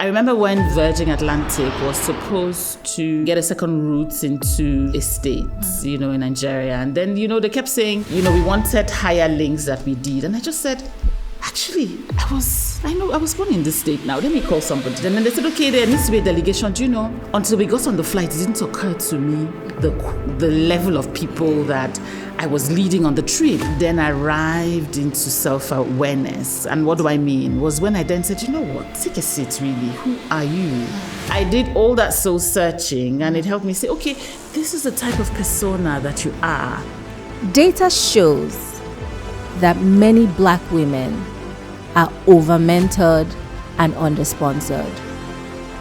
I remember when Virgin Atlantic was supposed to get a second route into a state, in Nigeria. And then, they kept saying, we wanted higher links that we did. And I just said, actually, I was born in this state now. Let me call somebody. And then they said, okay, there needs to be a delegation. Until we got on the flight, it didn't occur to me the level of people that I was leading on the trip. Then I arrived into self-awareness. And what do I mean? Was when I then said, you know what? Take a seat, really. Who are you? I did all that soul searching, and it helped me say, okay, this is the type of persona that you are. Data shows that many Black women are over-mentored and under-sponsored.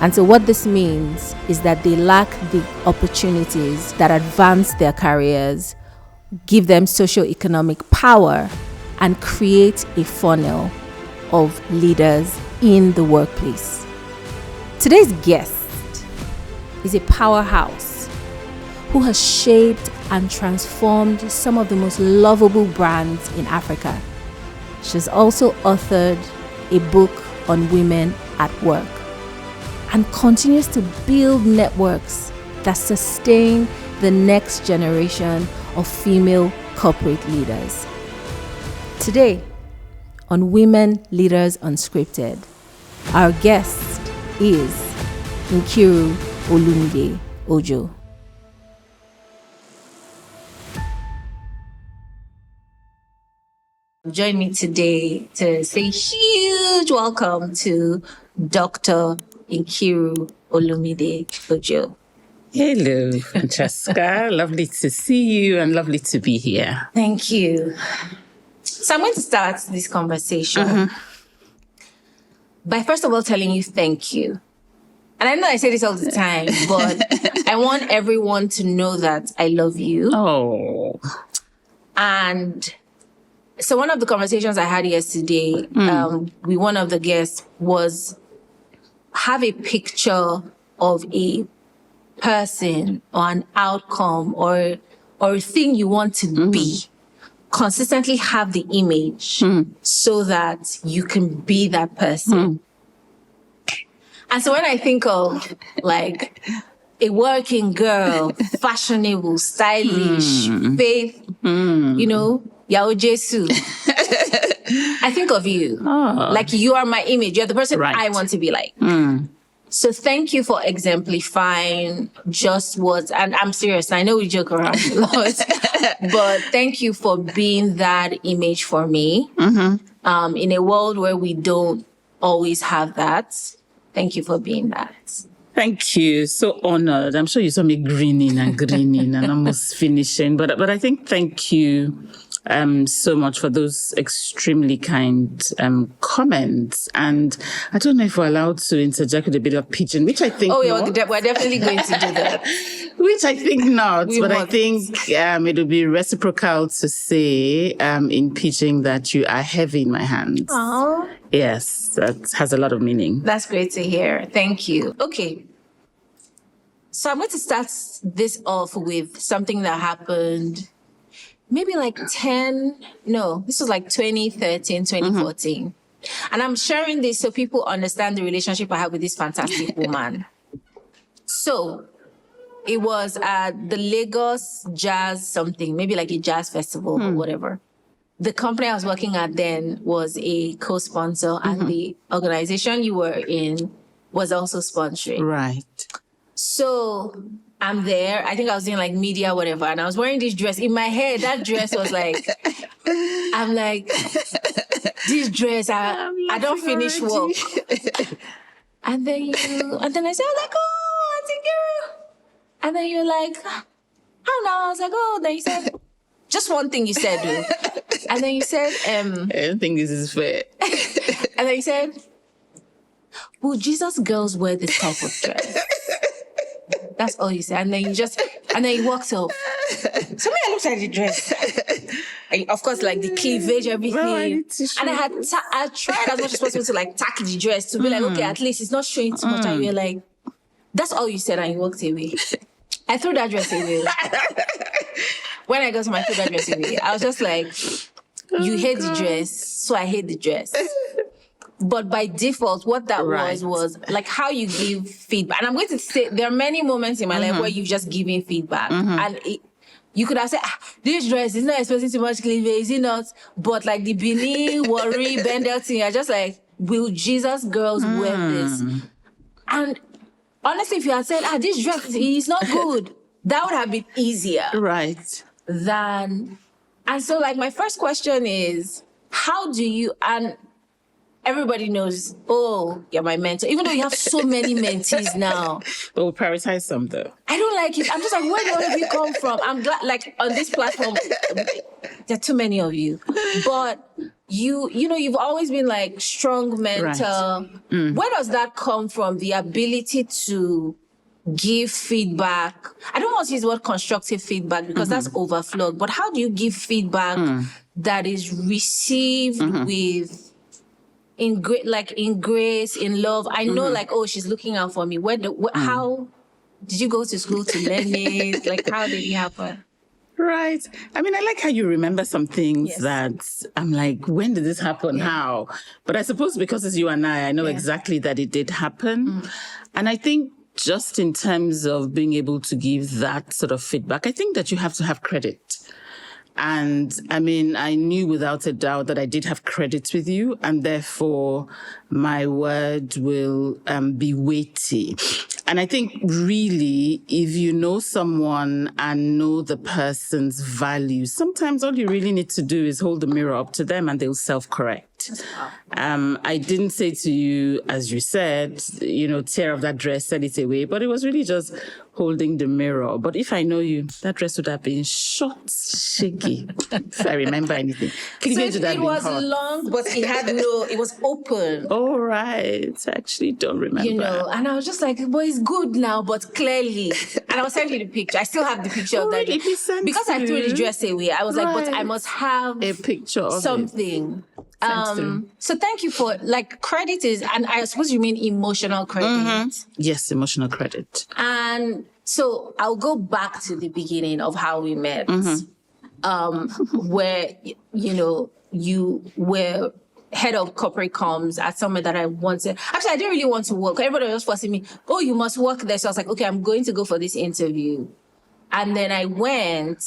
And so what this means is that they lack the opportunities that advance their careers, give them socioeconomic power, and create a funnel of leaders in the workplace. Today's guest is a powerhouse who has shaped and transformed some of the most lovable brands in Africa. She's also authored a book on women at work and continues to build networks that sustain the next generation of female corporate leaders. Today, on Women Leaders Unscripted, our guest is Nkiru Olumide-Ojo. Join me today to say huge welcome to Dr. Nkiru Olumide-Ojo. Hello, Francesca. Lovely to see you and lovely to be here. Thank you. So I'm going to start this conversation by first of all telling you thank you. And I know I say this all the time, but I want everyone to know that I love you. Oh. And so one of the conversations I had yesterday with one of the guests was have a picture of a person or an outcome or a thing you want to be. Consistently have the image so that you can be that person. And so when I think of like a working girl, fashionable, stylish, faith, Yao Jesu, I think of you. Like you are my image. You're the person I want to be like. So thank you for exemplifying just what, and I'm serious, I know we joke around a lot, but thank you for being that image for me. In a world where we don't always have that, thank you for being that. Thank you. So honored. I'm sure you saw me grinning and almost finishing, but I think thank you so much for those extremely kind comments. And I don't know if we're allowed to interject with a bit of pidgin, which I think we're definitely going to do that. Which I think not, but I think it would be reciprocal to say in pidgin that you are heavy in my hands. Aww. Yes, that has a lot of meaning. That's great to hear. Thank you. Okay. So I'm going to start this off with something that happened maybe like this was like 2013, 2014. And I'm sharing this so people understand the relationship I have with this fantastic woman. So it was at the Lagos Jazz something, maybe like a jazz festival or whatever. The company I was working at then was a co-sponsor and the organization you were in was also sponsoring. Right. So I'm there. I think I was doing like media, whatever. And I was wearing this dress. In my head, that dress was like, I'm like, this dress, I don't finish work. And then I said, I was like, oh, Auntie Nkiru. And then you're like, how now? I was like, oh, then you said, just one thing you said, though. And then you said, I don't think this is fair. And then you said, will Jesus girls wear this type of dress? That's all you said. And then you walked off. So me, I looked at the dress. And of course, like the cleavage, everything. And I tried as much as possible to like tack the dress to be like, okay, at least it's not showing too much. And you were like, that's all you said, and you walked away. I threw that dress away. When I got to my threw that dress away, I was just like, you hate the dress, so I hate the dress. But by default, what that was like how you give feedback. And I'm going to say there are many moments in my life where you've just given feedback. And you could have said, this dress is not exposing too much cleavage, is it not? But like the Benin, Worry, Bendel thing, you're just like, will Jesus girls wear this? And honestly, if you had said, this dress is not good, that would have been easier. Right. And so like my first question is, how do you, and everybody knows, you're my mentor, even though you have so many mentees now. But we'll prioritize some though. I don't like it. I'm just like, where do all of you come from? I'm glad, like on this platform, there are too many of you. But you've always been like strong mentor. Right. Where does that come from? The ability to give feedback. I don't want to use the word constructive feedback because that's overflowed. But how do you give feedback that is received with in grace, in love? I know like, she's looking out for me. How did you go to school to learn it? Like, how did it happen? Right. I mean, I like how you remember some things that I'm like, when did this happen? How? But I suppose because it's you and I know exactly that it did happen. And I think just in terms of being able to give that sort of feedback, I think that you have to have credit. And I mean, I knew without a doubt that I did have credit with you, and therefore my word will be weighty. And I think really, if you know someone and know the person's values, sometimes all you really need to do is hold the mirror up to them and they'll self-correct. I didn't say to you, as you said, tear off that dress, send it away, but it was really just holding the mirror. But if I know you, that dress would have been short, shaky, if I remember anything. So it was long, but it was open. All right. I actually don't remember. And I was just like, well, it's good now, but clearly. And I'll send you the picture. I still have the picture of that dress. Because I threw the dress away, I was like, but I must have a picture of something. So thank you for credit is, and I suppose you mean emotional credit. Yes, emotional credit. And so I'll go back to the beginning of how we met, where, you were head of corporate comms at somewhere that I wanted. Actually, I didn't really want to work. Everybody was forcing me, you must work there. So I was like, okay, I'm going to go for this interview. And then I went,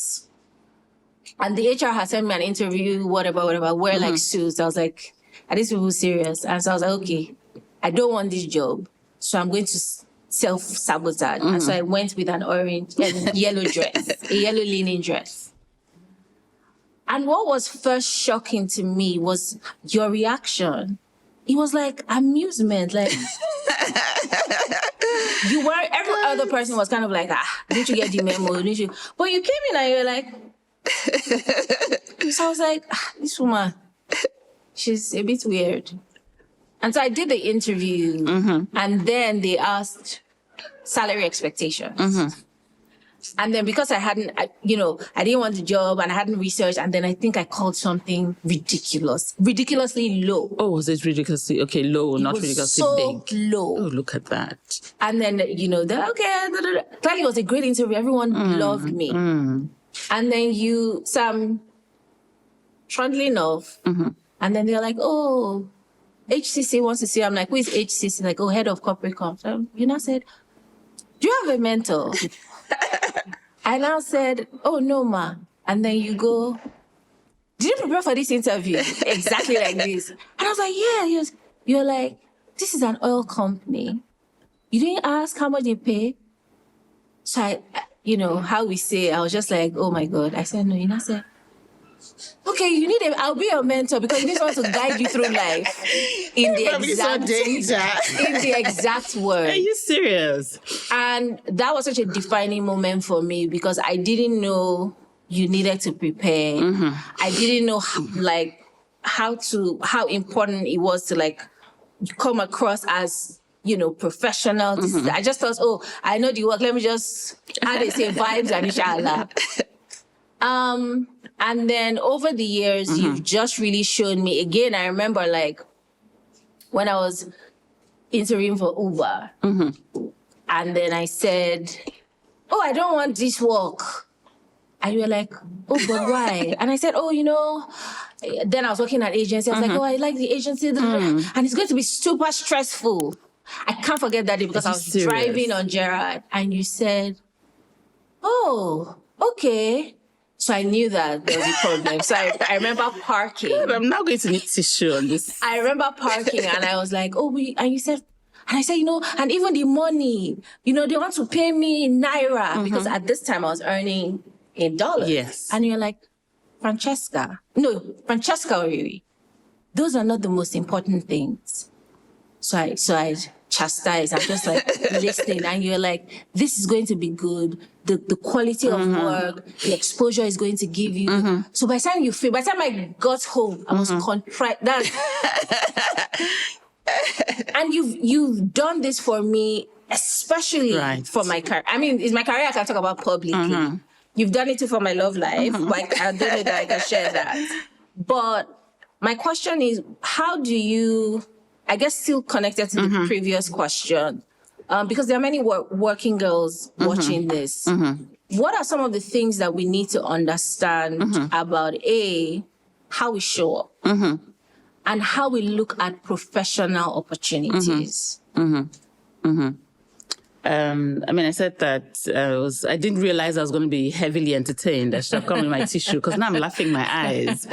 and the HR had sent me an interview, whatever, wear like suits. I was like, are these people serious? And so I was like, okay, I don't want this job. So I'm going to self-sabotage. And so I went with an orange and yellow dress, a yellow linen dress. And what was first shocking to me was your reaction. It was like amusement, like you were. Every other person was kind of like, didn't you get the memo? Didn't you? But you came in and you're like, so I was like, this woman, she's a bit weird. And so I did the interview, and then they asked salary expectations. And then because I didn't want the job and I hadn't researched, and then I think I called something ridiculously low. Oh, was it ridiculously? Okay, low, not ridiculously big. So low. Oh, look at that. And then, they're okay. Clearly it was a great interview. Everyone loved me. And then some trundling off. And then they're like, HCC wants to see. I'm like, who is HCC? Like, head of corporate comms. I said, do you have a mentor? And I said, no, ma. And then you go, did you prepare for this interview? Exactly like this. And I was like, yeah. You're like, this is an oil company. You didn't ask how much they pay? So I, how we say, I was just like, oh my God. I said, no. I said, okay, I'll be your mentor because you need someone to guide you through life in the exact word. Are you serious? And that was such a defining moment for me because I didn't know you needed to prepare. I didn't know how important it was to come across as professional. I just thought, I know the work. Let me just, how they say, vibes and inshallah. And then over the years, you've just really shown me, again, I remember when I was interviewing for Uber, and then I said, I don't want this work. And you were like, oh, but why? And I said, oh, then I was working at agency. I was like, oh, I like the agency. And it's going to be super stressful. I can't forget that day because I was driving on Gerard. And you said, oh, okay. So I knew that there was a problem. So I remember parking. God, I'm now going to need tissue on this. I remember parking and I was like, and you said, and I said, and even the money, they want to pay me in Naira because at this time I was earning in dollars. Yes. And you're like, Francesca Oriri, those are not the most important things. So I chastised. I'm just like listening, and you're like, this is going to be good. The quality of work, the exposure is going to give you. So by the time I got home, I was contrite. And you've done this for me, especially for my career. I mean, it's my career I can talk about publicly. You've done it too for my love life. Like, I don't know that I can share that. But my question is, how do you, I guess still connected to the previous question, because there are many working girls watching this. What are some of the things that we need to understand about how we show up and how we look at professional opportunities? I said that I didn't realize I was going to be heavily entertained. I should have come with my tissue because now I'm laughing my eyes,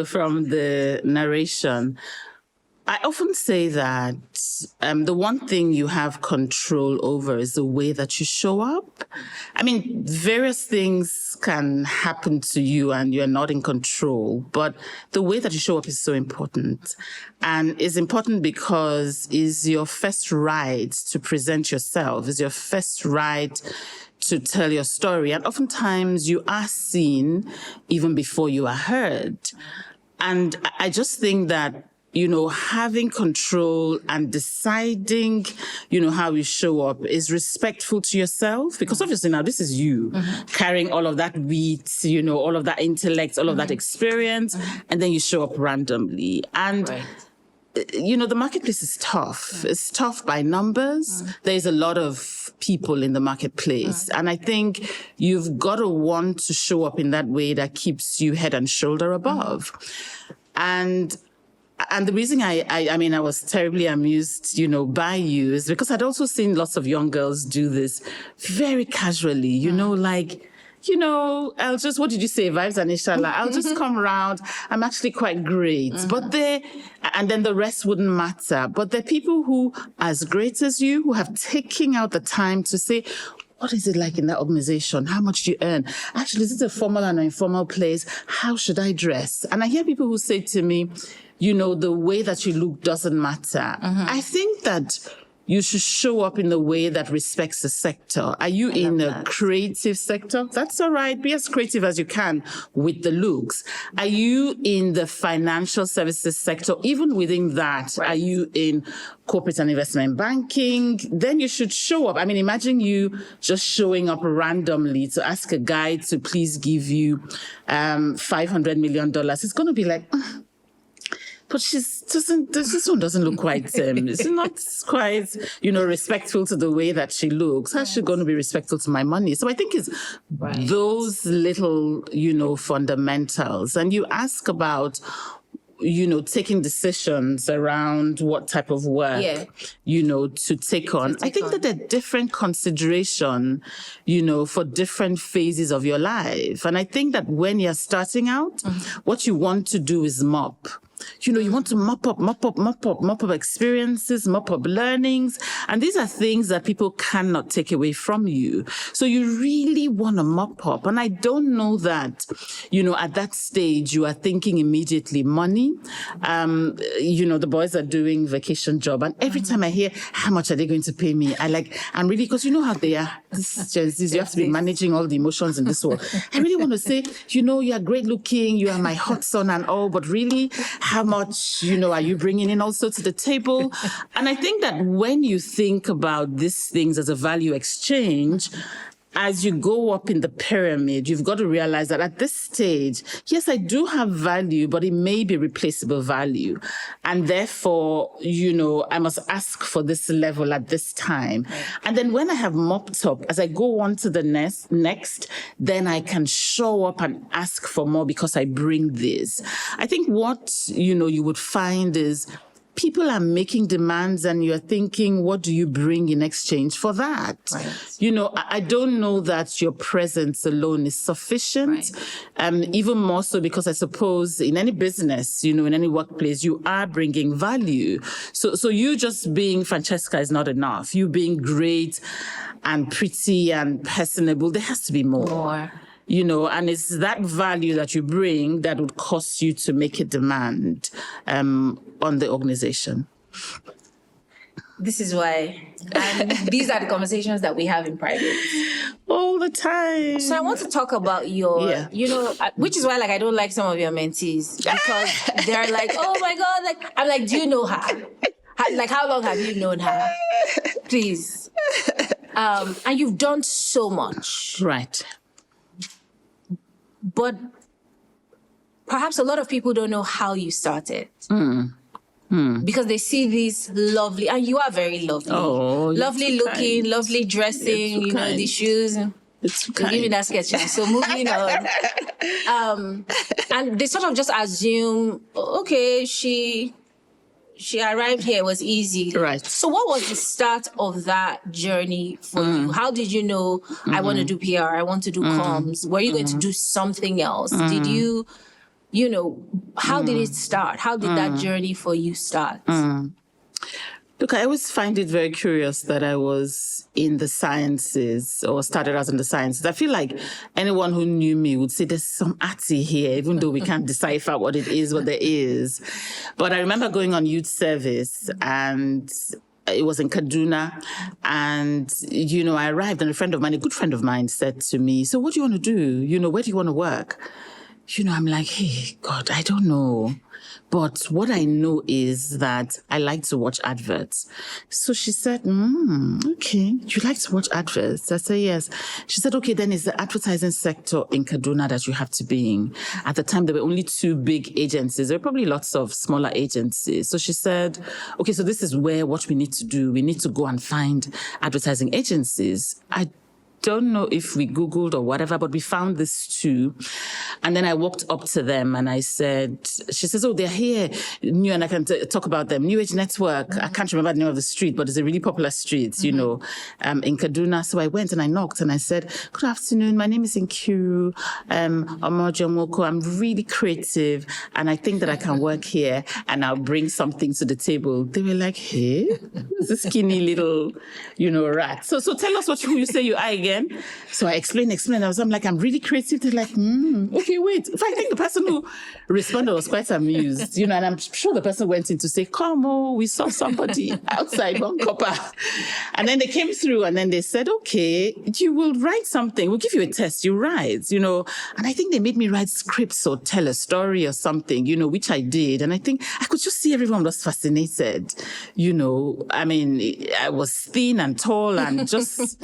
from the narration. I often say that the one thing you have control over is the way that you show up. I mean, various things can happen to you and you're not in control, but the way that you show up is so important. And it's important because it's your first right to present yourself, it's your first right to tell your story. And oftentimes you are seen even before you are heard. And I just think that having control and deciding, how you show up is respectful to yourself, because obviously now this is you carrying all of that wheat, all of that intellect, all of that experience, and then you show up randomly. And the marketplace is tough. It's tough by numbers. There's a lot of people in the marketplace. And I think you've got to want to show up in that way that keeps you head and shoulder above. And the reason I was terribly amused, by you is because I'd also seen lots of young girls do this very casually, I'll just, what did you say, vibes and inshallah, I'll just come around, I'm actually quite great. But and then the rest wouldn't matter. But there are people who, as great as you, who have taken out the time to say, what is it like in that organization? How much do you earn? Actually, is it a formal and an informal place? How should I dress? And I hear people who say to me, the way that you look doesn't matter. I think that you should show up in a way that respects the sector. Are you in a creative sector? That's all right. Be as creative as you can with the looks. Are you in the financial services sector? Even within that, are you in corporate and investment banking? Then you should show up. I mean, imagine you just showing up randomly to ask a guy to please give you $500 million. It's going to be like... But this one doesn't look quite, it's not quite, respectful to the way that she looks. How's she going to be respectful to my money? So I think it's those little, fundamentals. And you ask about, taking decisions around what type of work, to take on. I think that there are different consideration, for different phases of your life. And I think that when you're starting out, what you want to do is mop. You want to mop up experiences, mop up learnings. And these are things that people cannot take away from you. So you really want to mop up. And I don't know that, at that stage, you are thinking immediately money. The boys are doing vacation job. And every time I hear, how much are they going to pay me? I'm really, because you know how they are. You have to be managing all the emotions in this world. I really want to say, you are great looking, you are my hot son and all, but really, how much, are you bringing in also to the table? And I think that when you think about these things as a value exchange, as you go up in the pyramid, you've got to realize that at this stage, yes, I do have value, but it may be replaceable value. And therefore, I must ask for this level at this time. Right. And then when I have mopped up, as I go on to the next, then I can show up and ask for more because I bring this. I think what, you would find is people are making demands and you're thinking, what do you bring in exchange for that? Right. I don't know that your presence alone is sufficient. Right. Even more so because I suppose in any business, in any workplace, you are bringing value. So you just being Francesca is not enough. You being great and pretty and personable, there has to be more. And it's that value that you bring that would cause you to make a demand on the organization. This is why. And these are the conversations that we have in private. All the time. So I want to talk about your, which is why I don't like some of your mentees because they're like, oh my God, I'm like, do you know her? How long have you known her? Please. And you've done so much. Right. But perhaps a lot of people don't know how you started. Because they see these lovely, and you are very lovely. Oh, lovely looking, kind. Lovely dressing, the shoes. It's give me that sketch. So moving on. And they sort of just assume, okay, she arrived here, it was easy. Right. So what was the start of that journey for you? How did you know, I want to do PR, I want to do comms? Were you going to do something else? Did you, how did it start? How did that journey for you start? Look, I always find it very curious that I was in the sciences or started out in the sciences. I feel like anyone who knew me would say there's some arty here, even though we can't decipher what it is, what there is. But I remember going on youth service and it was in Kaduna. And, I arrived and a good friend of mine said to me, so what do you want to do? Where do you want to work? I'm like, hey, God, I don't know. But what I know is that I like to watch adverts. So she said, okay, you like to watch adverts? I said, yes. She said, okay, then it's the advertising sector in Kaduna that you have to be in. At the time, there were only 2 big agencies. There were probably lots of smaller agencies. So she said, okay, so this is what we need to do. We need to go and find advertising agencies. I don't know if we Googled or whatever, but we found this 2. And then I walked up to them and I said, she says, oh, they're here. And I can talk about them. New Age Network. I can't remember the name of the street, but it's a really popular street, in Kaduna. So I went and I knocked and I said, good afternoon. My name is Nkiru Olumide-Ojo. I'm really creative and I think that I can work here and I'll bring something to the table. They were like, hey, this is skinny little, rat. So tell us who you say you are again. So I explained. I'm like, I'm really creative. They're like, okay, wait. In fact, I think the person who responded was quite amused, and I'm sure the person went in to say, come, we saw somebody outside one copper. And then they came through and then they said, okay, you will write something. We'll give you a test. You write, and I think they made me write scripts or tell a story or something, which I did. And I think I could just see everyone was fascinated, I mean, I was thin and tall and just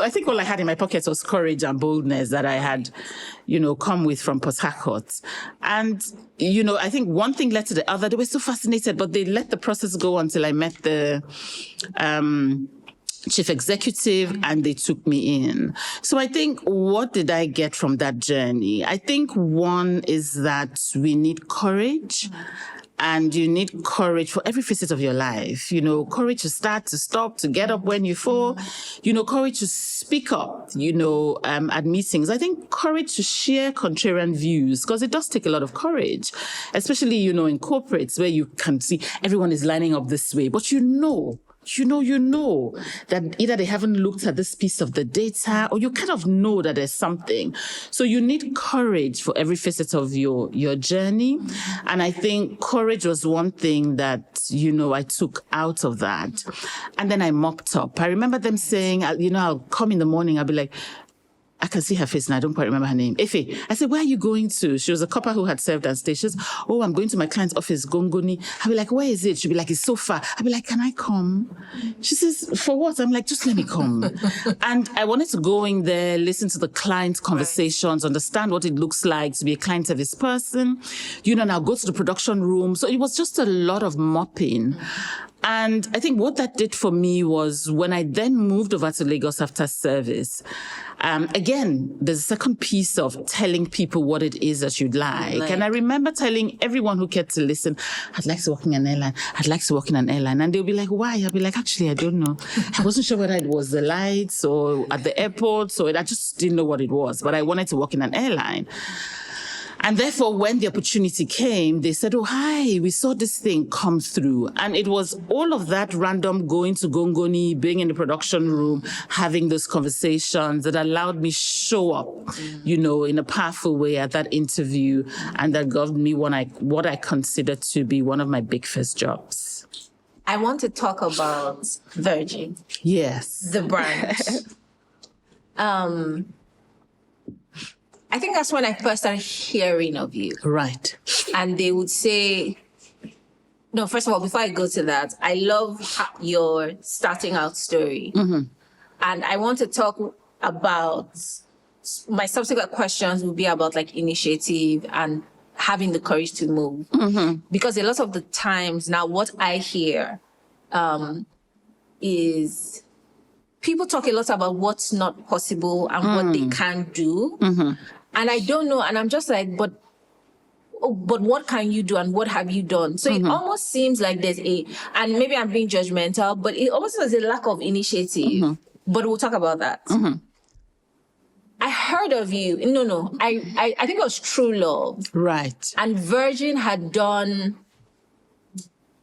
I think all I had in my pockets was courage and boldness that I had, come with from Port Harcourt. And, I think one thing led to the other. They were so fascinated, but they let the process go until I met the chief executive and they took me in. So I think, what did I get from that journey? I think one is that we need courage. And you need courage for every facet of your life. Courage to start, to stop, to get up when you fall. Courage to speak up, at meetings. I think courage to share contrarian views, because it does take a lot of courage, especially, in corporates where you can see everyone is lining up this way, but that either they haven't looked at this piece of the data or you kind of know that there's something. So you need courage for every facet of your journey. And I think courage was one thing that, I took out of that. And then I mopped up. I remember them saying, I'll come in the morning, I'll be like, I can see her face now. I don't quite remember her name. Efe. I said, where are you going to? She was a copper who had served as state. She says, oh, I'm going to my client's office, Gongoni. I'll be like, where is it? She'll be like, it's so far. I'll be like, can I come? She says, for what? I'm like, just let me come. And I wanted to go in there, listen to the client conversations, understand what it looks like to be a client service person, now go to the production room. So it was just a lot of mopping. And I think what that did for me was when I then moved over to Lagos after service, again, there's a second piece of telling people what it is that you'd like. And I remember telling everyone who cared to listen, I'd like to work in an airline. I'd like to work in an airline. And they'll be like, why? I'll be like, actually, I don't know. I wasn't sure whether it was the lights or at the airport. So I just didn't know what it was. But I wanted to work in an airline. And therefore, when the opportunity came, they said, oh, hi, we saw this thing come through. And it was all of that random going to Gongoni, being in the production room, having those conversations that allowed me show up, in a powerful way at that interview. And that gave me what I consider to be one of my big first jobs. I want to talk about Virgin. Yes. The brand. I think that's when I first started hearing of you. Right. And they would say, no, first of all, before I go to that, I love your starting out story. Mm-hmm. And I want to talk about, my subsequent questions will be about like initiative and having the courage to move. Mm-hmm. Because a lot of the times now what I hear is people talk a lot about what's not possible and what they can't do. Mm-hmm. And I don't know. And I'm just like, but what can you do and what have you done? So it almost seems like there's and maybe I'm being judgmental, but it almost has a lack of initiative. Mm-hmm. But we'll talk about that. Mm-hmm. I heard of you. No. I think it was True Love. Right. And Virgin had done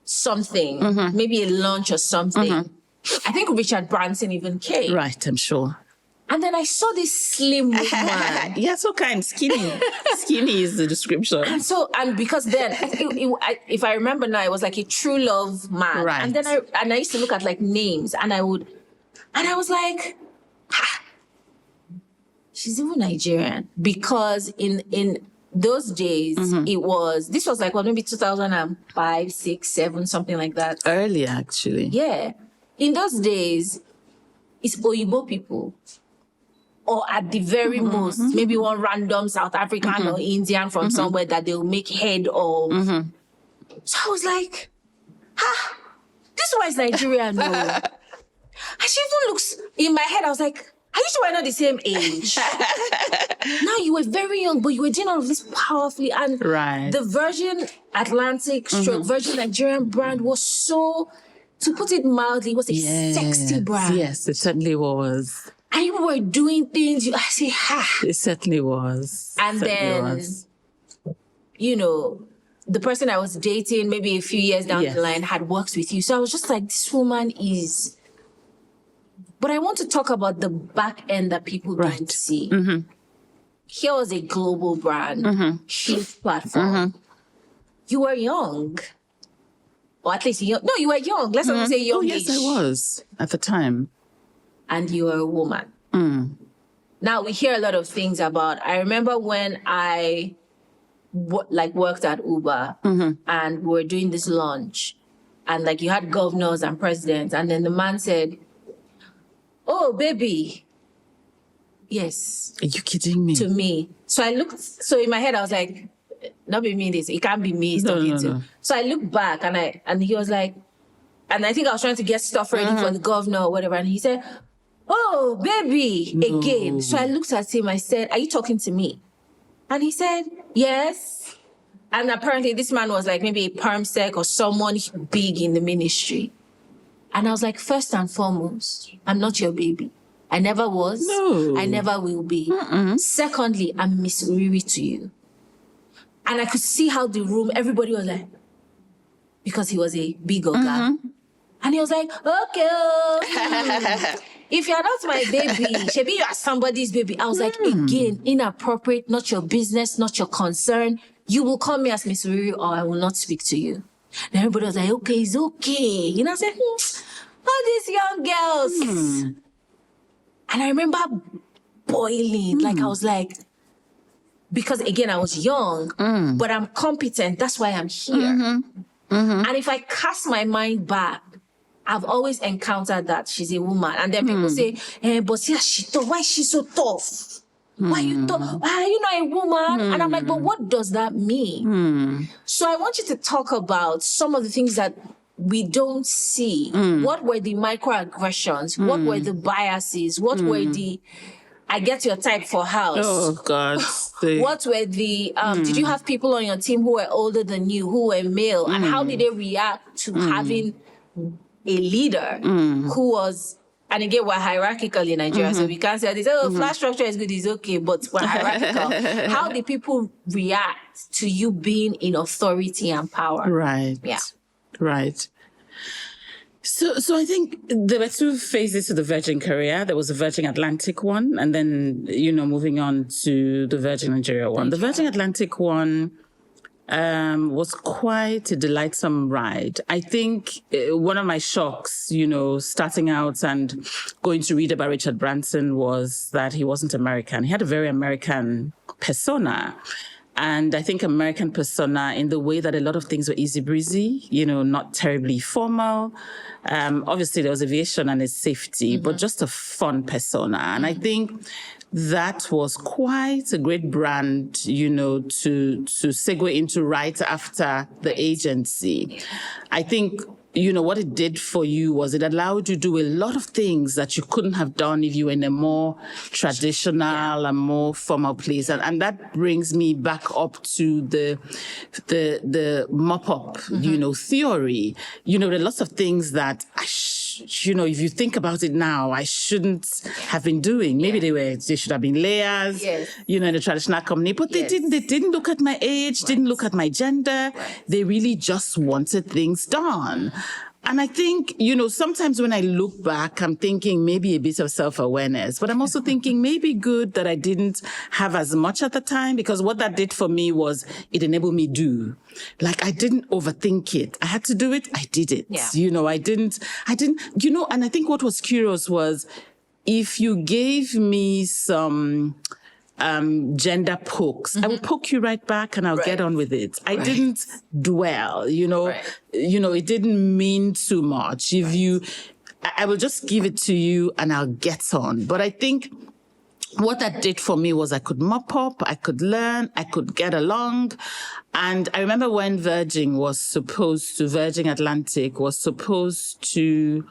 something, maybe a launch or something. Mm-hmm. I think Richard Branson even came. Right, I'm sure. And then I saw this slim woman. Yeah, so kind, skinny. Skinny is the description. And because then, if I remember now, it was like a True Love man. Right. And then I used to look at like names and I was like, she's even Nigerian. Because in those days, this was like, maybe 2005, 6, 7, something like that. Earlier, actually. Yeah. In those days, it's Oyibo people. Or at the very most, maybe one random South African or Indian from somewhere that they'll make head of. So I was like, this one is Nigerian, no. And she even looks, in my head, I was like, are you sure we're not the same age? Now you were very young, but you were doing all of this powerfully. And the Virgin Atlantic Virgin Nigerian brand was so, to put it mildly, it was a sexy brand. Yes, it certainly was. And you were doing things, I say, It certainly was. And then, the person I was dating, maybe a few years down the line, had worked with you. So I was just like, this woman is... But I want to talk about the back end that people don't see. Mm-hmm. Here was a global brand, huge platform. You were young. Or at least, you were young. Let's not say young. Oh, yes, I was at the time. And you were a woman. Now, we hear a lot of things about... I remember when I worked at Uber and we were doing this launch. And you had governors and presidents. And then the man said, oh, baby. Yes. Are you kidding me? To me. So I looked... So in my head, I was like, not be me this. It can't be me he's talking to. So I looked back and he was like... And I think I was trying to get stuff ready for the governor or whatever. And he said... oh, baby, again. So I looked at him, I said, are you talking to me? And he said, yes. And apparently this man was like maybe a perm sec or someone big in the ministry. And I was like, first and foremost, I'm not your baby. I never was. No. I never will be. Secondly, I'm Miss Riri to you. And I could see how the room, everybody was like, because he was a big oga. And he was like, okay. If you're not my baby, maybe you are somebody's baby. I was like, again, inappropriate, not your business, not your concern. You will call me as Miss Riri or I will not speak to you. And everybody was like, okay, it's okay. I said, all these young girls. And I remember boiling. Like, I was like, because again, I was young, but I'm competent. That's why I'm here. And if I cast my mind back, I've always encountered that she's a woman. And then people say, but see, she tough. Why is she so tough? Why are you tough? Why are you not a woman? And I'm like, but what does that mean? So I want you to talk about some of the things that we don't see. What were the microaggressions? What were the biases? What were the, I get your type for house? Oh, God. What were the, did you have people on your team who were older than you, who were male? And how did they react to having a leader who was, and again, we're hierarchical in Nigeria, so we can't say this, flat structure is good, it's okay, but we're hierarchical. How did people react to you being in authority and power? Right. Yeah. Right. So I think there were two phases to the Virgin career. There was the Virgin Atlantic one, and then, moving on to the Virgin Nigeria one. The Virgin Atlantic one was quite a delightsome ride. I think one of my shocks, starting out and going to read about Richard Branson was that he wasn't American. He had a very American persona. And I think American persona in the way that a lot of things were easy breezy, not terribly formal. Obviously there was aviation and its safety, but just a fun persona. And I think that was quite a great brand, to segue into right after the agency. I think, what it did for you was it allowed you to do a lot of things that you couldn't have done if you were in a more traditional and more formal place. And that brings me back up to the mop-up, theory. There are lots of things that if you think about it now, I shouldn't have been doing. Maybe they should have been layers, in a traditional company, but they didn't. They didn't look at my age, didn't look at my gender. They really just wanted things done. And I think, sometimes when I look back, I'm thinking maybe a bit of self-awareness, but I'm also thinking maybe good that I didn't have as much at the time, because what that did for me was it enabled me do. Like, I didn't overthink it. I had to do it. I did it. Yeah. I didn't, and I think what was curious was if you gave me some gender pokes, I will poke you right back and I'll get on with it. I didn't dwell, it didn't mean too much. I will just give it to you and I'll get on. But I think what that did for me was I could mop up, I could learn, I could get along. And I remember when Virgin Atlantic was supposed to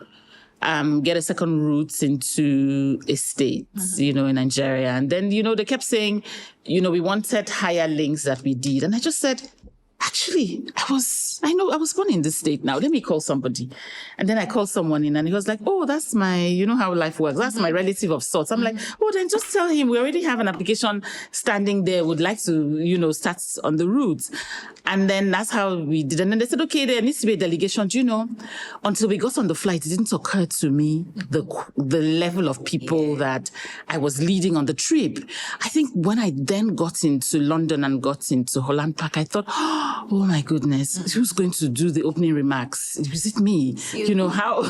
get a second route into estates, in Nigeria. And then, they kept saying, we wanted higher links that we did. And I just said, actually, I was born in this state now. Let me call somebody. And then I called someone in and he was like, oh, that's my, how life works. That's my relative of sorts. I'm like, oh, then just tell him we already have an application standing there. Would like to, start on the route. And then that's how we did. And then they said, okay, there needs to be a delegation. Until we got on the flight, it didn't occur to me the level of people that I was leading on the trip. I think when I then got into London and got into Holland Park, I thought, oh my goodness, who's going to do the opening remarks? Is it me? How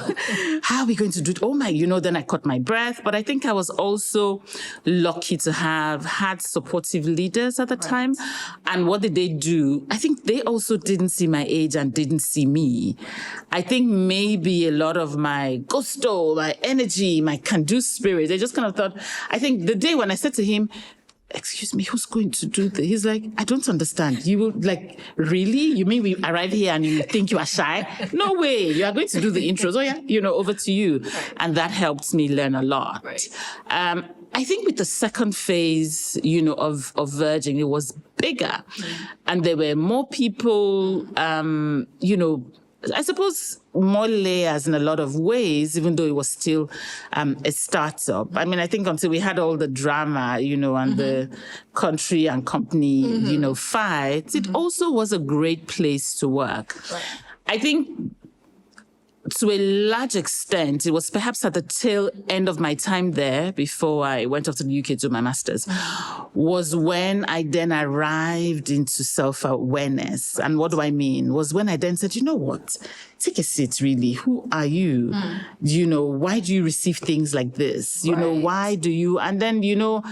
are we going to do it? Oh my, then I caught my breath. But I think I was also lucky to have had supportive leaders at the time. And what did they do? I think they also didn't see my age and didn't see me. I think maybe a lot of my gusto, my energy, my can-do spirit, they just kind of thought, I think the day when I said to him, excuse me, who's going to do this? He's like, I don't understand. You will really? You mean we arrive here and you think you are shy? No way. You are going to do the intros. Oh yeah, over to you. Right. And that helped me learn a lot. Right. I think with the second phase, of Virgin, it was bigger. And there were more people, I suppose more layers in a lot of ways, even though it was still a startup. I mean, I think until we had all the drama, and the country and company, fights, it also was a great place to work. Right. I think to a large extent, it was perhaps at the tail end of my time there before I went off to the UK to do my master's, was when I then arrived into self-awareness. And what do I mean? Was when I then said, you know what? Take a seat, really. Who are you? You know, why do you receive things like this? You know, why do you? And then, you know,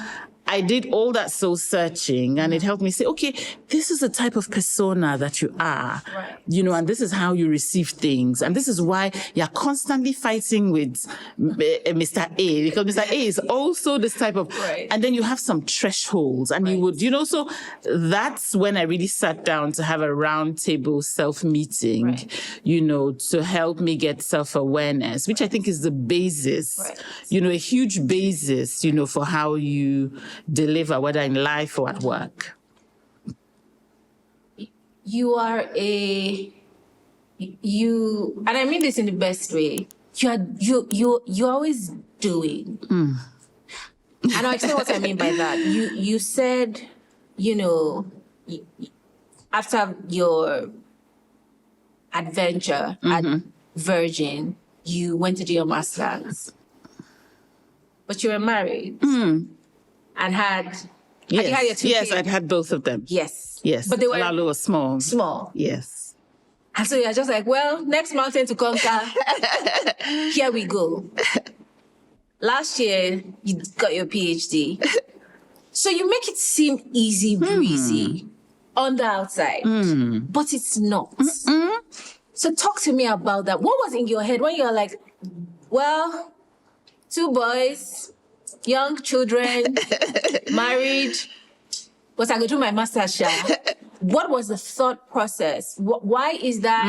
I did all that soul searching, and it helped me say, okay, this is the type of persona that you are, you know, and this is how you receive things. And this is why you're constantly fighting with Mr. A, because Mr. A is also this type of, and then you have some thresholds, and you would, you know, so that's when I really sat down to have a round table self-meeting, you know, to help me get self-awareness, which I think is the basis, you know, a huge basis, you know, for how you deliver, whether in life or at work. You are and I mean this in the best way, you're always doing. And I'll explain what I mean by that. You said, you know, after your adventure at Virgin, you went to do your master's. But you were married. And had you had your two kids? I'd had both of them. Yes. But they were small. Small. Yes. And so you're just like, well, next mountain to conquer. Here we go. Last year, you got your PhD. So you make it seem easy breezy on the outside, but it's not. So talk to me about that. What was in your head when you were like, well, 2 boys, young children, married, but I go do my master's shop. What was the thought process? Why is that?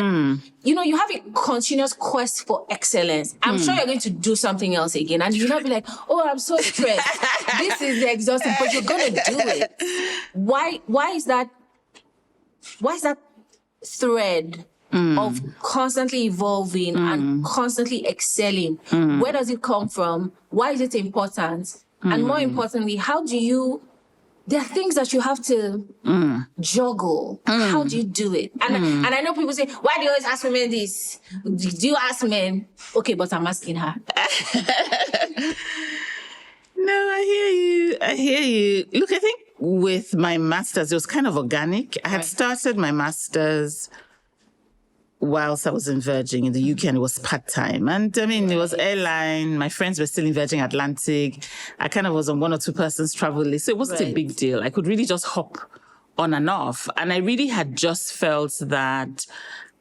You know, you have a continuous quest for excellence. I'm sure you're going to do something else again. And you'll not be like, oh, I'm so stressed. This is exhausting, but you're going to do it. Why is that thread of constantly evolving and constantly excelling? Where does it come from? Why is it important? And more importantly, how do you, there are things that you have to juggle. How do you do it? And I know people say, why do you always ask women this? Do you ask men? Okay, but I'm asking her. No, I hear you. Look, I think with my master's, it was kind of organic. I had started my master's whilst I was in Virgin in the UK, and it was part-time. And I mean, it was airline. My friends were still in Virgin Atlantic. I kind of was on 1 or 2 persons travel list. So it wasn't a big deal. I could really just hop on and off. And I really had just felt that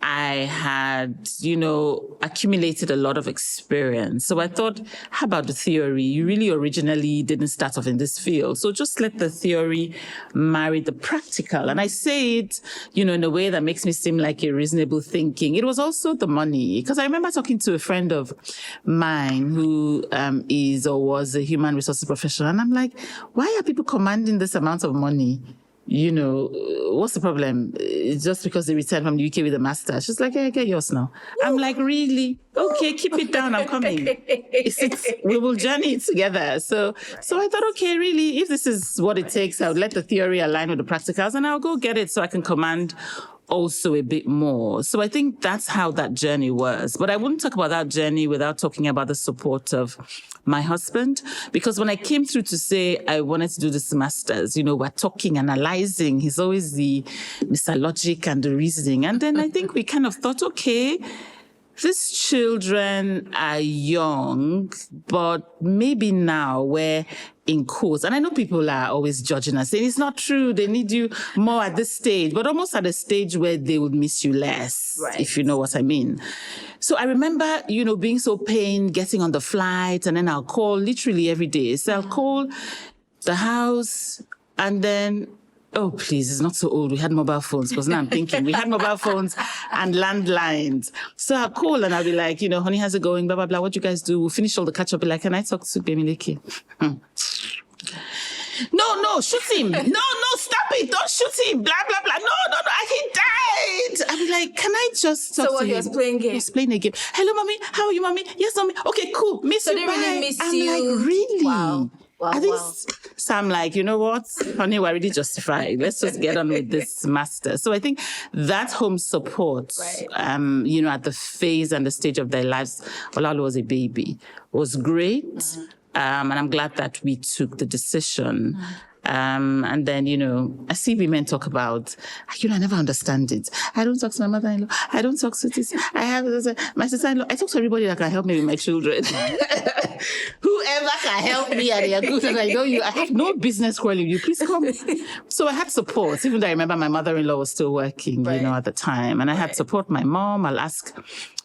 I had, you know, accumulated a lot of experience. So I thought, how about the theory? You really originally didn't start off in this field. So just let the theory marry the practical. And I say it, you know, in a way that makes me seem like a reasonable thinking. It was also the money. Because I remember talking to a friend of mine who is or was a human resources professional. And I'm like, why are people commanding this amount of money? You know, what's the problem? It's just because they returned from the UK with a master. She's like, yeah, get yours now. I'm like, really? Okay, keep it down. I'm coming. We will journey it together. So I thought, okay, really, if this is what it takes, I would let the theory align with the practicals, and I'll go get it so I can command also a bit more. So I think that's how that journey was. But I wouldn't talk about that journey without talking about the support of my husband. Because when I came through to say I wanted to do this master's, you know, we're talking, analyzing. He's always the Mr. Logic and the reasoning. And then I think we kind of thought, okay, these children are young, but maybe now we're in quotes. And I know people are always judging us, saying it's not true. They need you more at this stage, but almost at a stage where they would miss you less, if you know what I mean. So I remember, you know, being so pained, getting on the flight, and then I'll call literally every day. So I'll call the house, and then, oh, please, it's not so old. We had mobile phones, because now I'm thinking we had mobile phones and landlines. So I'll call and I'll be like, you know, honey, how's it going? Blah, blah, blah. What do you guys do? We'll finish all the catch up. Be like, can I talk to Bemileke? No, shoot him. No, stop it. Don't shoot him. Blah, blah, blah. No, he died. I'll be like, can I just talk to him? So he was playing games? He was playing a game. Hello, mommy. How are you, mommy? Yes, mommy. Okay, cool. Miss you. They really miss I'm you. like, really? Wow. Are these So I'm like, you know what, honey, we're already justified. Let's just get on with this master. So I think that home support, you know, at the phase and the stage of their lives, Olalu was a baby, was great. And I'm glad that we took the decision. And then, you know, I see women talk about, you know, I never understand it. I don't talk to my mother-in-law. I don't talk to this. I have my sister-in-law. I talk to everybody that can help me with my children. Whoever can help me and they are good. And I know you, I have no business calling you. Please come. So I had support, even though I remember my mother-in-law was still working, you know, at the time. And I had support. My mom, I'll ask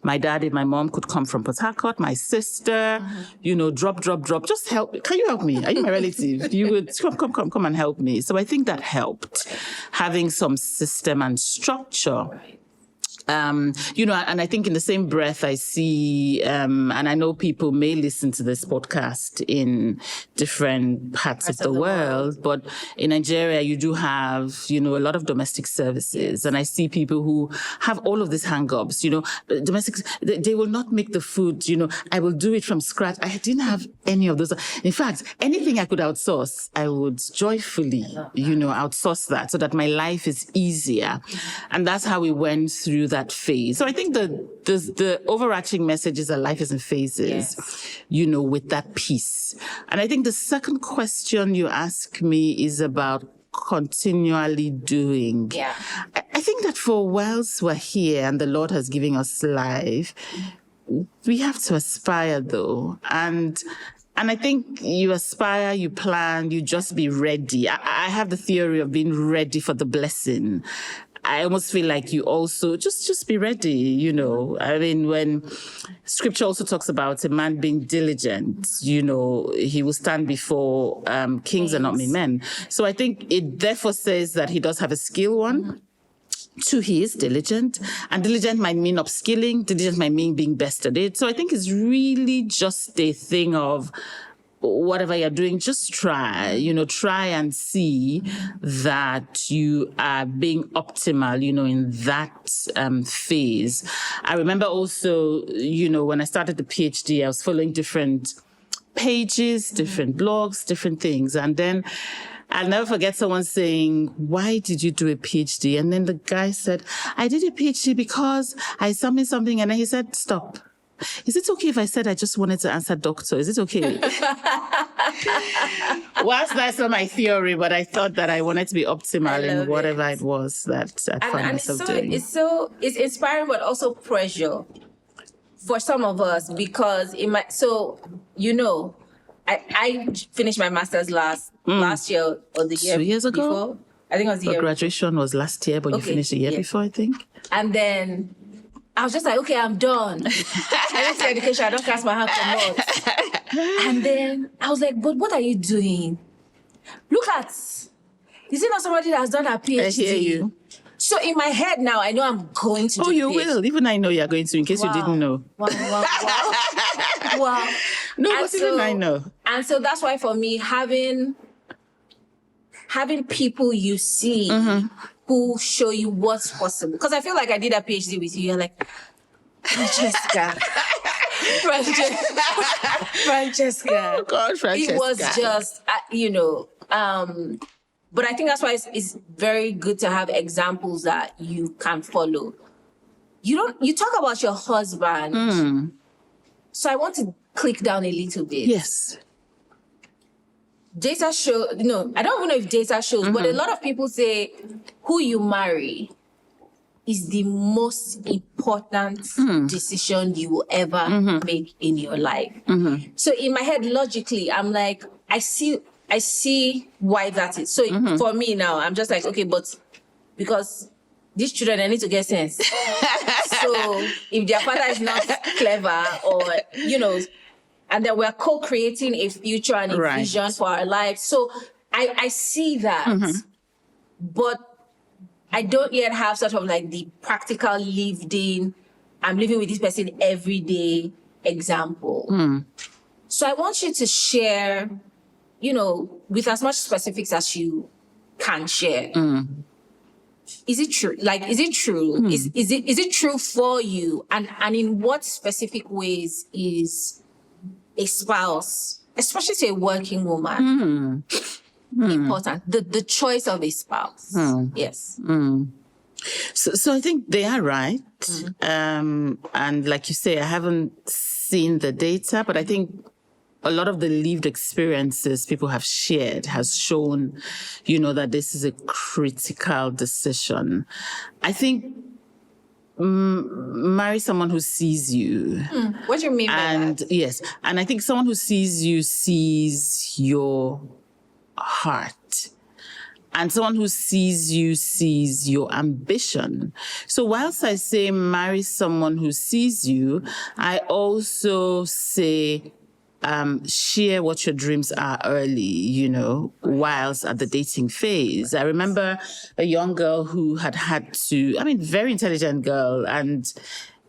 my dad if my mom could come from Port Harcourt, my sister, you know, drop. Just help me. Can you help me? Are you my relative? You would come and help me. So I think that helped, having some system and structure. You know, and I think in the same breath, I see, and I know people may listen to this podcast in different parts of the world, but in Nigeria, you do have, you know, a lot of domestic services. And I see people who have all of these hang-ups, you know, they will not make the food, you know, I will do it from scratch. I didn't have any of those. In fact, anything I could outsource, I would joyfully, you know, outsource that so that my life is easier. And that's how we went through that phase. So I think the overarching message is that life is in phases, you know, with that piece. And I think the second question you ask me is about continually doing. Yeah. I think that for whilst we're here and the Lord has given us life, we have to aspire though. And I think you aspire, you plan, you just be ready. I have the theory of being ready for the blessing. I almost feel like you also just be ready, you know. I mean, when scripture also talks about a man being diligent, you know, he will stand before kings and not men. So I think it therefore says that he does have a skill, one. Two, he is diligent. And diligent might mean upskilling. Diligent might mean being best at it. So I think it's really just a thing of whatever you're doing, just try and see that you are being optimal, you know, in that phase. I remember also, you know, when I started the PhD, I was following different pages, different blogs, different things. And then I'll never forget someone saying, why did you do a PhD? And then the guy said, I did a PhD because I submitted something. And then he said, stop. Is it okay if I said I just wanted to answer doctor? Is it okay? Whilst that's not my theory, but I thought that I wanted to be optimal in whatever it was that I found myself doing. It's inspiring, but also pressure for some of us because you know, I finished my master's last year or the year 2 years ago before. I think it was the year. Graduation was last year, but you finished the year before, I think. And then I was just like, okay, I'm done. I went to education. I don't cast my hand for more. And then I was like, but what are you doing? Look at, is it not somebody that has done a PhD? I hear you. So in my head now, I know I'm going to do you will. Even I know you're going to, in case you didn't know. Wow. No, but even I know. And so that's why for me, having people you see who show you what's possible. Because I feel like I did a PhD with you. You're like, Francesca. Oh God, Francesca. It was just, you know, but I think that's why it's very good to have examples that you can follow. You talk about your husband. So I want to click down a little bit. Yes. Data show, no, I don't even know if data shows, but a lot of people say who you marry is the most important decision you will ever make in your life. So in my head, logically, I'm like, I see why that is. So for me now, I'm just like, okay, but because these children, I need to get sense. So if their father is not clever or, you know, and then we're co-creating a future and a vision for our lives. So I see that, but I don't yet have sort of like the practical lived in, I'm living with this person every day example. So I want you to share, you know, with as much specifics as you can share. Is it true? Like, is it true? Is it true for you? And in what specific ways is a spouse, especially to a working woman, important. The choice of a spouse. Yes. So I think they are right. And like you say, I haven't seen the data, but I think a lot of the lived experiences people have shared has shown, that this is a critical decision. I think marry someone who sees you. What do you mean by that? Yes. And I think someone who sees you sees your heart. And someone who sees you sees your ambition. So whilst I say marry someone who sees you, I also say share what your dreams are early, whilst at the dating phase. I remember a young girl who had very intelligent girl, and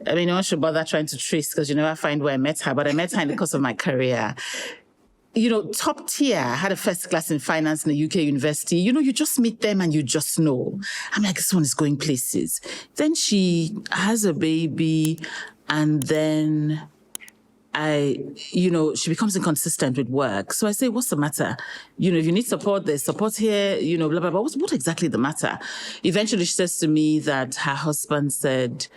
no one should bother trying to trace because you never find where I met her, but I met her in the course of my career. Top tier, had a first class in finance in the UK university. You just meet them and you just know. I'm like, this one is going places. Then she has a baby, and then she becomes inconsistent with work. So I say, what's the matter? If you need support, there's support here, blah, blah, blah. What exactly the matter? Eventually she says to me that her husband said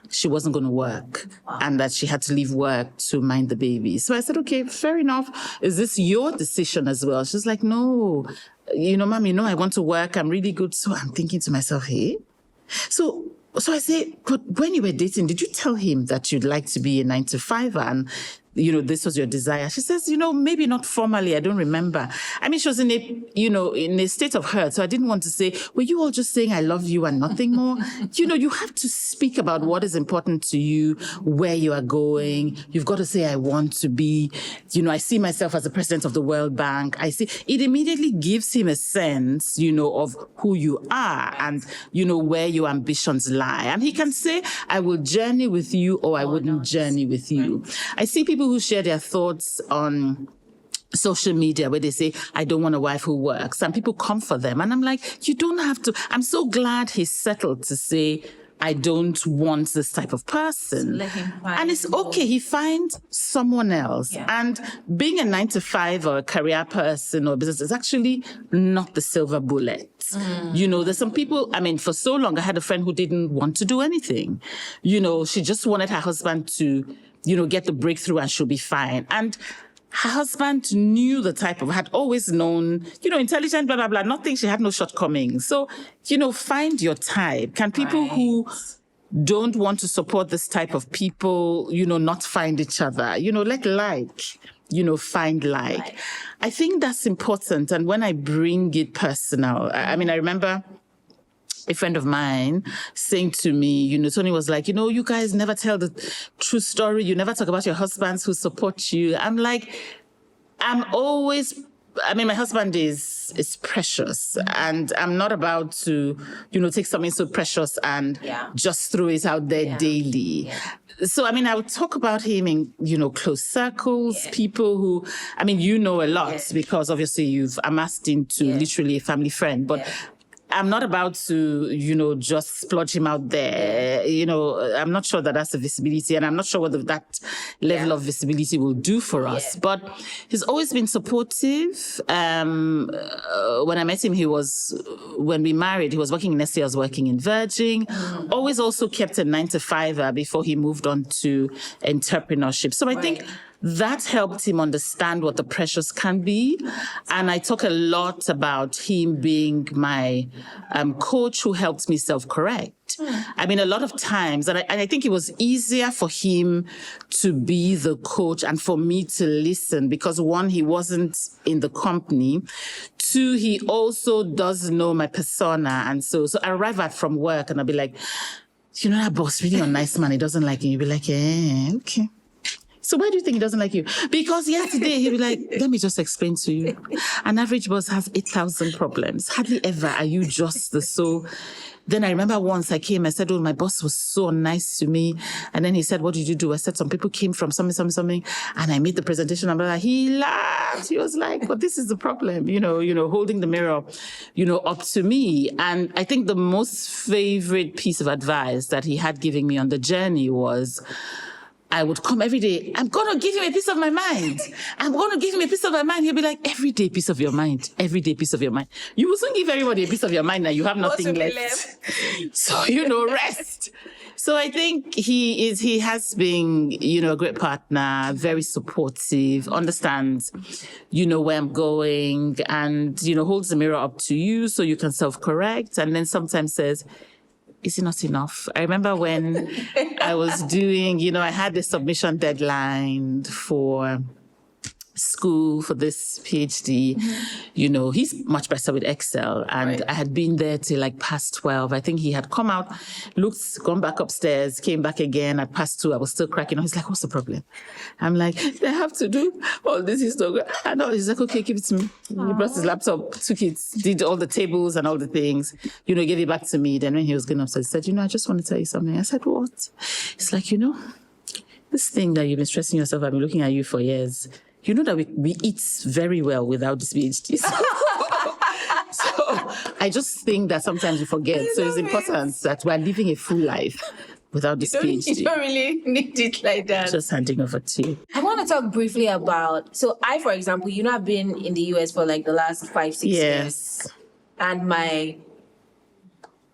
she wasn't going to work and that she had to leave work to mind the baby. So I said, okay, fair enough. Is this your decision as well? She's like, no, Mom, I want to work. I'm really good. So I'm thinking to myself, hey, so I say, but when you were dating, did you tell him that you'd like to be a 9-to-5 and, this was your desire? She says, maybe not formally. I don't remember. She was in a state of hurt. So I didn't want to say, were you all just saying I love you and nothing more? You have to speak about what is important to you, where you are going. You've got to say, I want to be, I see myself as the president of the World Bank. It immediately gives him a sense, of who you are and, where your ambitions lie. And he can say, I will journey with you or I wouldn't journey with you. I see people who share their thoughts on social media where they say, I don't want a wife who works. And people come for them. And I'm like, you don't have to. I'm so glad he's settled to say, I don't want this type of person. Let him find and it's okay. He finds someone else. Yeah. And being a 9-to-5 or a career person or business is actually not the silver bullet. There's some people, for so long, I had a friend who didn't want to do anything. She just wanted her husband to, get the breakthrough and she'll be fine. And her husband knew had always known, intelligent, blah, blah, blah, nothing. She had no shortcomings. So, find your type. Can people who don't want to support this type of people, not find each other? Find like. Right. I think that's important. And when I bring it personal, I remember a friend of mine saying to me, Tony was like, you guys never tell the true story. You never talk about your husbands who support you. I'm like, my husband is precious, and I'm not about to, take something so precious and just throw it out there daily. Yeah. So, I would talk about him in, close circles, people who, a lot because obviously you've amassed into literally a family friend, but I'm not about to, just splodge him out there. I'm not sure that that's the visibility, and I'm not sure whether that level of visibility will do for us. But he's always been supportive. When I met him, when we married, he was working in Nestle, I was working in Virgin. Always also kept a 9-to-5 before he moved on to entrepreneurship. So I think that helped him understand what the pressures can be. And I talk a lot about him being my coach who helped me self-correct. A lot of times, and I think it was easier for him to be the coach and for me to listen because, one, he wasn't in the company. Two, he also does know my persona. And so I arrive from work and I'll be like, that boss, really a nice man. He doesn't like you. You'll be like, okay. So why do you think he doesn't like you? Because yesterday he'll be like, let me just explain to you. An average boss has 8,000 problems. Hardly ever are you just the so. Then I remember once I came, I said, my boss was so nice to me. And then he said, what did you do? I said, some people came from something. And I made the presentation. And he laughed. He was like, but this is the problem, holding the mirror, up to me. And I think the most favorite piece of advice that he had given me on the journey was, I would come every day. I'm going to give him a piece of my mind. I'm going to give him a piece of my mind. He'll be like, every day piece of your mind. Every day piece of your mind. You will soon give everybody a piece of your mind and you have nothing left. So, rest. So I think he has been, a great partner, very supportive, understands, where I'm going and, holds the mirror up to you so you can self-correct. And then sometimes says, is it not enough? I remember when I was doing, I had the submission deadline for school for this PhD. He's much better with Excel. And I had been there till like past 12. I think he had come out, gone back upstairs, came back again at past 2. I was still cracking on. He's like, what's the problem? I'm like, they have to do all this histogram. And he's like, okay, give it to me. He brought his laptop, took it, did all the tables and all the things, gave it back to me. Then when he was going upstairs, he said, I just want to tell you something. I said, what? It's like, this thing that you've been stressing yourself, I've been looking at you for years. You know that we eat very well without this PhD. So I just think that sometimes we forget. So it's important that we're living a full life without this PhD. You don't really need it like that. Just handing over to you. I want to talk briefly about, so I, for example, I've been in the US for like the last 5-6 years. And my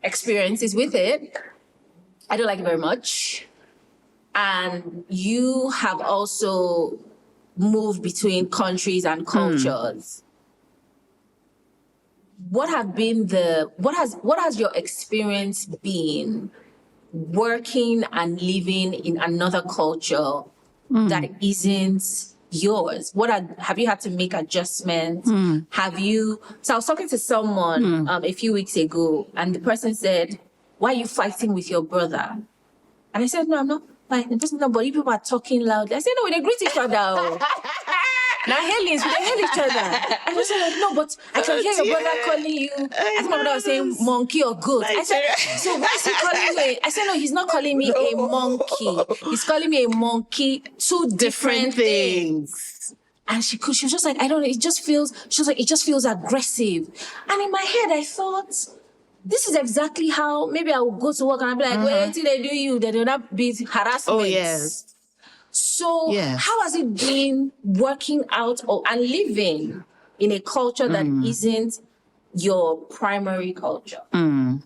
experiences with it, I don't like it very much. And you have also move between countries and cultures. What has your experience been working and living in another culture that isn't yours? Have you had to make adjustments? So I was talking to someone a few weeks ago and the person said, why are you fighting with your brother? And I said, no, I'm not. Like, but people are talking loudly. I said, no, we don't greet each other. Now, we hail each other. And I said, no, but I can hear your brother calling you. I think my brother was saying monkey or goat. I said, so why is he calling you? I said, no, he's not calling me a monkey. He's calling me a monkey. Two different things. And she was just like, I don't know, it just feels aggressive. And in my head, I thought, this is exactly how maybe I will go to work and I'll be like, wait till they do you, they do not be harassment. Oh, yes. So how has it been working out and living in a culture that isn't your primary culture? And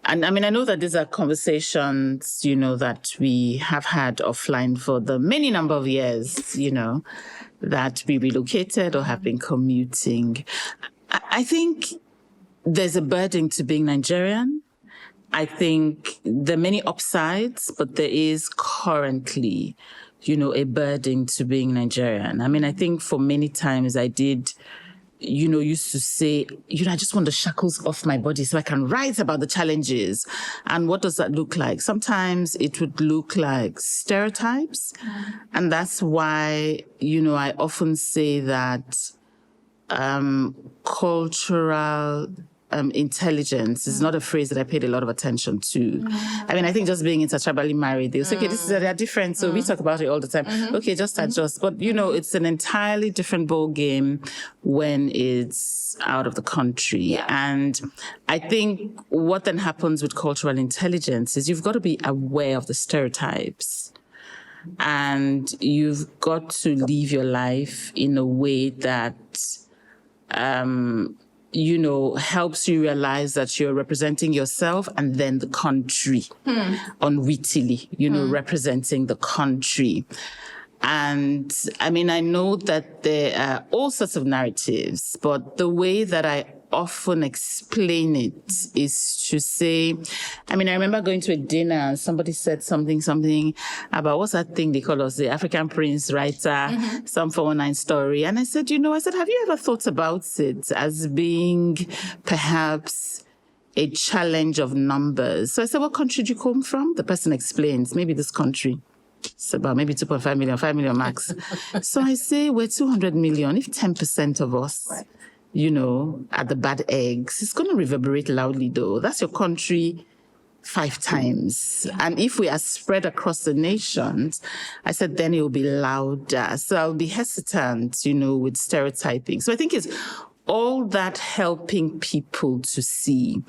I mean, I know that these are conversations, that we have had offline for the many number of years, that we relocated or have been commuting. I think there's a burden to being Nigerian. I think there are many upsides, but there is currently, a burden to being Nigerian. I mean, I think for many times I did, used to say, I just want the shackles off my body so I can write about the challenges. And what does that look like? Sometimes it would look like stereotypes. And that's why, I often say that cultural intelligence is not a phrase that I paid a lot of attention to. I mean, I think just being intertribally married, they'll say, okay, they're different. So we talk about it all the time. Okay, just adjust. But, it's an entirely different ball game when it's out of the country. Yeah. And I think what then happens with cultural intelligence is you've got to be aware of the stereotypes. And you've got to live your life in a way that helps you realize that you're representing yourself and then the country unwittingly, representing the country. And I mean, I know that there are all sorts of narratives, but the way that I often explain it is to say, I mean, I remember going to a dinner and somebody said something about what's that thing they call us, the African Prince writer, some 419 story. And I said, have you ever thought about it as being perhaps a challenge of numbers? So I said, what country did you come from? The person explains, maybe this country. It's about maybe 2.5 million, 5 million max. So I say, we're 200 million. If 10% of us, are the bad eggs, it's going to reverberate loudly though. That's your country 5 times. Yeah. And if we are spread across the nations, I said, then it will be louder. So I'll be hesitant, with stereotyping. So I think it's all that helping people to see.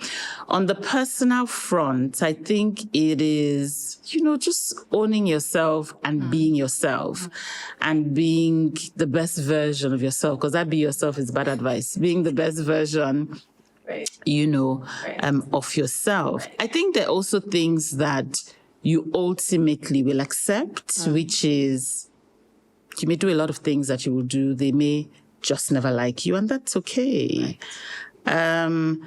On the personal front, I think it is, just owning yourself and being yourself and being the best version of yourself, because that be yourself is bad advice. Being the best version, of yourself. I think there are also things that you ultimately will accept, which is you may do a lot of things that you will do. They may just never like you, and that's okay. Right.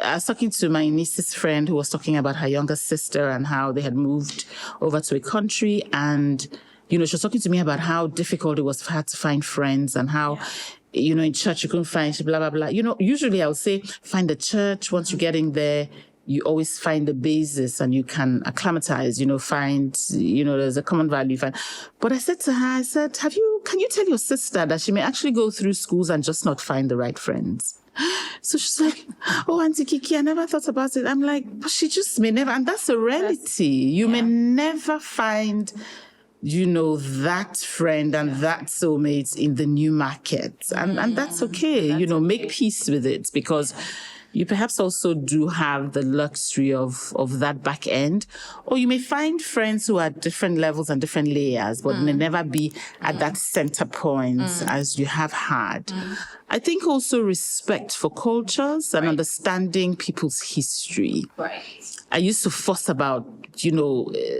I was talking to my niece's friend who was talking about her younger sister and how they had moved over to a country. And, she was talking to me about how difficult it was for her to find friends and how, in church you couldn't find blah, blah, blah. Usually I would say find a church. Once you get in there, you always find the basis and you can acclimatize, find, there's a common value. But I said to her, can you tell your sister that she may actually go through schools and just not find the right friends? So she's like, oh, Auntie Kiki, I never thought about it. I'm like, but she just may never, and that's a reality. You may never find, that friend and that soulmate in the new market. And that's okay. Make peace with it, because you perhaps also do have the luxury of that back end, or you may find friends who are at different levels and different layers, but may never be at that center point as you have had. I think also respect for cultures and understanding people's history. Right. I used to fuss about,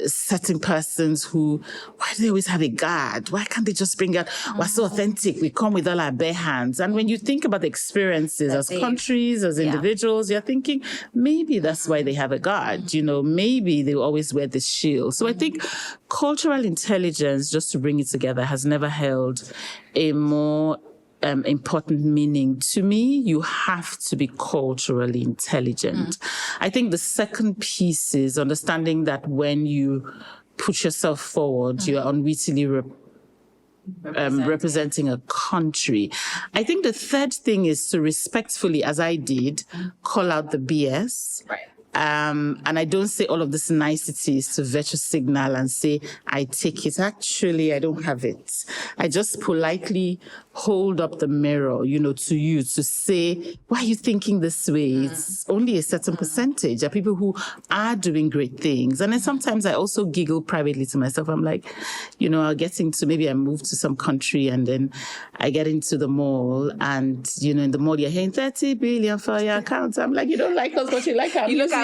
certain persons who, why do they always have a guard? Why can't they just bring out, we're so authentic, we come with all our bare hands. And when you think about the experiences as countries, as individuals, you're thinking, maybe that's why they have a guard. Maybe they always wear this shield. So I think cultural intelligence, just to bring it together, has never held a more important meaning. To me, you have to be culturally intelligent. I think the second piece is understanding that when you put yourself forward, you are unwittingly representing a country. I think the third thing is to respectfully, as I did, call out the BS. Right. And I don't say all of this niceties to virtue signal and say, I take it. Actually, I don't have it. I just politely hold up the mirror, to you to say, why are you thinking this way? It's only a certain percentage. There are people who are doing great things. And then sometimes I also giggle privately to myself. I'm like, I'll get into, maybe I move to some country and then I get into the mall and, in the mall you're hearing 30 billion for your account. I'm like, you don't like us, but you like our music.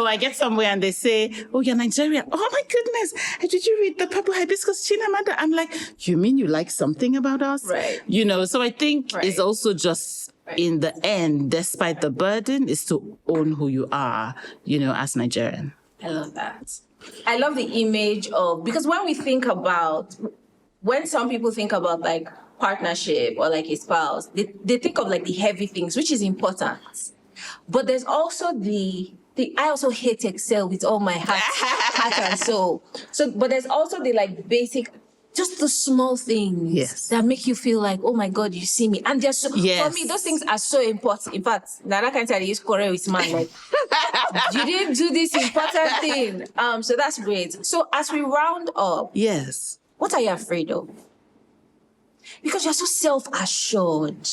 I get somewhere and they say, oh, you're Nigerian. Oh my goodness. Did you read the Purple Hibiscus Chinamanda? I'm like, you mean you like something about us? Right. So I think it's also just in the end, despite the burden, is to own who you are, as Nigerian. I love that. I love the image of, because when some people think about like partnership or like a spouse, they think of like the heavy things, which is important. But there's also I also hate Excel with all my heart and soul. But there's also the like basic, just the small things that make you feel like, oh my God, you see me. And just for me, those things are so important. In fact, Nana can tell you, use Korea with man, like, you didn't do this important thing. So that's great. So as we round up, what are you afraid of? Because you're so self-assured.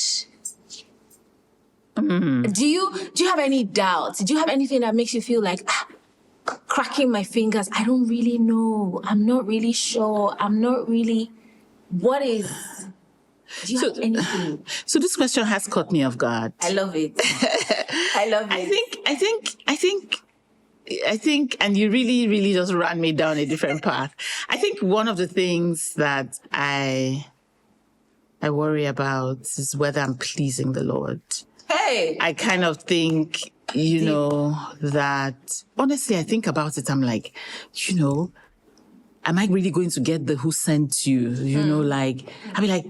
Do you have any doubts? Do you have anything that makes you feel like, cracking my fingers? I don't really know. I'm not really sure. I'm not really. Do you have anything? So this question has caught me off guard. I love it. I love it. I think, and you really, really just ran me down a different path. I think one of the things that I worry about is whether I'm pleasing the Lord. Hey! I kind of think, that honestly, I think about it. I'm like, am I really going to get the who sent you? Like, I mean, like,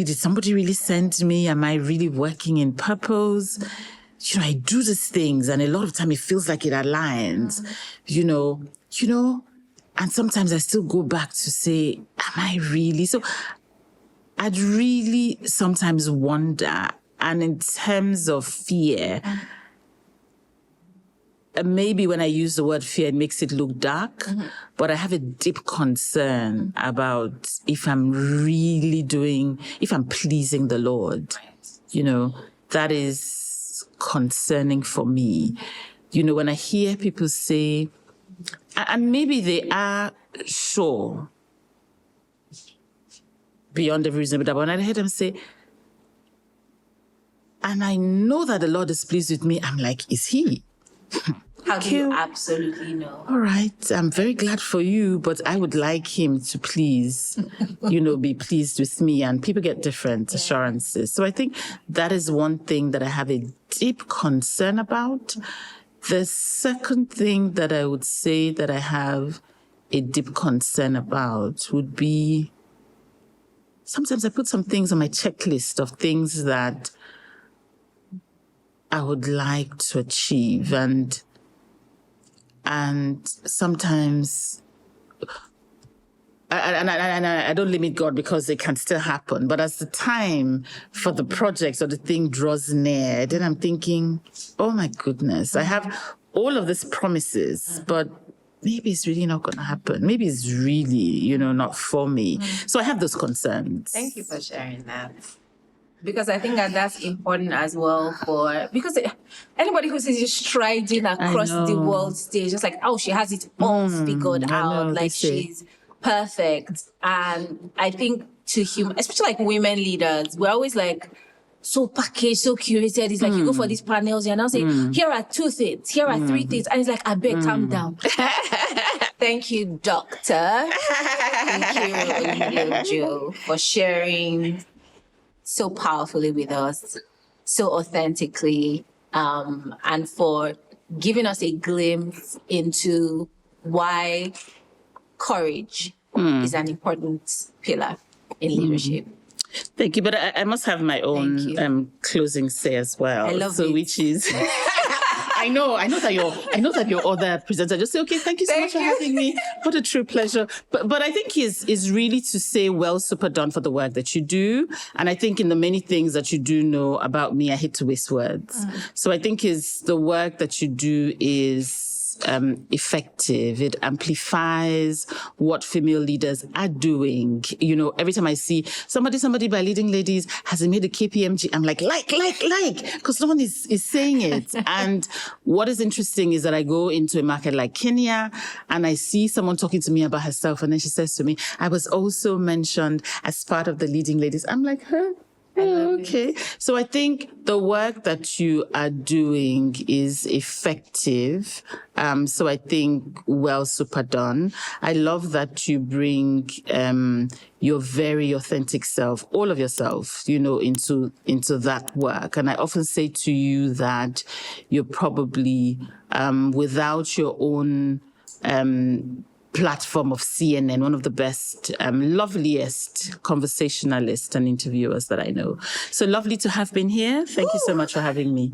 did somebody really send me? Am I really working in purpose? I do these things and a lot of time it feels like it aligns, and sometimes I still go back to say, am I really? So I'd really sometimes wonder, and in terms of fear, maybe when I use the word fear, it makes it look dark, but I have a deep concern about if I'm pleasing the Lord. You know, that is concerning for me. You know, when I hear people say, and maybe they are sure beyond every reasonable doubt, when I hear them say, and I know that the Lord is pleased with me, I'm like, is he? How do you absolutely know? All right, I'm very glad for you, but I would like him to please, be pleased with me. And people get different assurances. So I think that is one thing that I have a deep concern about. The second thing that I would say that I have a deep concern about would be, sometimes I put some things on my checklist of things that I would like to achieve, and sometimes I don't limit God because it can still happen. But as the time for the project or the thing draws near, then I'm thinking, oh my goodness, I have all of these promises, but maybe it's really not going to happen. Maybe it's really, not for me. So I have those concerns. Thank you for sharing that. Because I think that's important as well because anybody who sees you striding across the world stage, just like, oh, she has it all figured out, like she's perfect. And I think especially like women leaders, we're always like so packaged, so curated. It's like you go for these panels, you're now saying, here are 2 things, here are 3 things. And it's like, I beg, calm down. Thank you, Dr. Nkiru Olumide-Ojo, for sharing so powerfully with us, so authentically, and for giving us a glimpse into why courage is an important pillar in leadership. Thank you, but I must have my own closing say as well. I love it. Which is, I know that your other presenter just say, okay, thank you so much for having me. What a true pleasure. But I think is really to say, well, super done for the work that you do. And I think in the many things that you do know about me, I hate to waste words. So I think the work that you do is effective. It amplifies what female leaders are doing. Every time I see somebody by Leading Ladies has made a KPMG, I'm like, because no one is saying it. And what is interesting is that I go into a market like Kenya and I see someone talking to me about herself, and then she says to me, I was also mentioned as part of the Leading Ladies. I'm like, huh? Oh, okay. So I think the work that you are doing is effective. So I think well, super done. I love that you bring your very authentic self, all of yourself, into that work. And I often say to you that you're probably without your own platform of CNN, one of the best, loveliest conversationalists and interviewers that I know. So lovely to have been here. Thank you so much for having me.